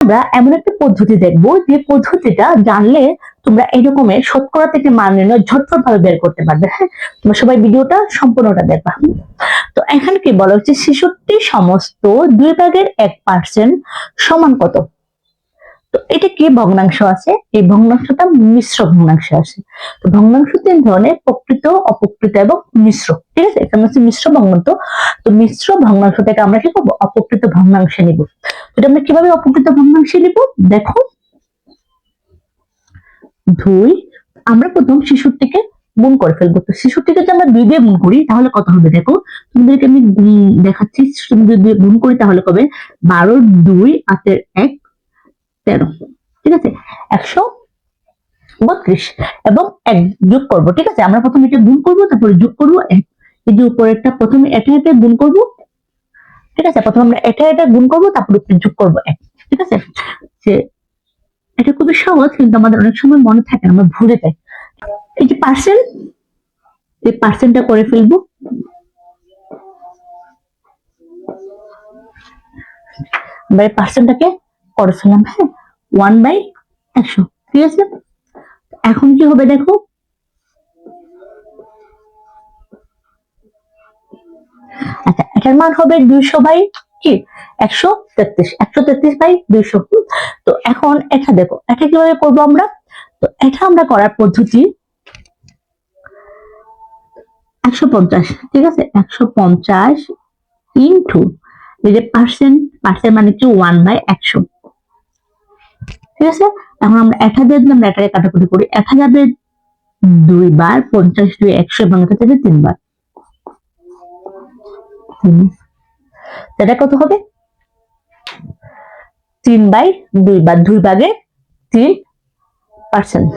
আমরা এমন একটা পদ্ধতি দেখবো যে পদ্ধতিটা জানলে তোমরা এরকমের শতকরা থেকে মান নির্ণয় ঝটপট ভাবে বের করতে পারবে। হ্যাঁ, তোমরা সবাই ভিডিওটা সম্পূর্ণটা দেখবা। তো এখানে কি বলা হচ্ছে 66 সমস্ত 2/1% সমান কত? তো এটা কি ভগ্নাংশ আছে, এই ভগ্নাংশটা মিশ্র ভগ্নাংশ আছে। তো ভগ্নাংশ তিন ধরনের, প্রকৃত, অপ্রকৃত এবং মিশ্র। ঠিক আছে, এখানে হচ্ছে মিশ্র ভগ্নাংশ। তো মিশ্র ভগ্নাংশ থেকে আমরা কি করবো, অপ্রকৃত ভগ্নাংশে নিব। এটা আমরা কিভাবে অপ্রকৃত ভগ্নাংশে নিব দেখো। 2 আমরা প্রথম 66 গুণ করে ফেলবো। তো 66 যদি আমরা 2 দিয়ে গুণ করি তাহলে কত হবে দেখো, তোমাদেরকে আমি দেখাচ্ছি। যদি 2 দিয়ে গুণ করি তাহলে কবে 12 2 8 1 13। ঠিক আছে, 132 এবং 1 যোগ করব। ঠিক আছে, আমরা প্রথমে এটা গুণ করব, তারপরে যোগ করব 1। এই যে উপরেরটা প্রথমে এটা গুণ করব। ঠিক আছে, প্রথমে আমরা এটা গুণ করব, তারপরে যোগ করব 1। ঠিক আছে, যে এটা খুবই সহজ, কিন্তু আমাদের অনেক সময় মনে থাকে না, আমরা ভুলে যাই। এই যে পার্সেন্ট, এই পার্সেন্টটা করে ফেলবো। আমরা এই পার্সেন্টটাকে করে ফেললাম। হ্যাঁ, 1/100। ঠিক আছে, এখন কি হবে দেখো, আচ্ছা এটার মান হবে 200 বাই কি 133, 133 বাই 200। তো এখন এটা দেখো, এটা কিভাবে করবো আমরা। তো এটা আমরা করার পদ্ধতি 150। ঠিক আছে, 150 ইন্টু এই যে পার্সেন্ট, পার্সেন্ট মানে কি 1/100। ঠিক আছে, এখন আমরা 1000 দিলাম, এটাকে কাটাকুটি করি। 1000 2 বার, 50 2 100 এবং এটা থেকে 3 বার। এটা কত হবে 3/2 বার, 2 ভাগে 3%।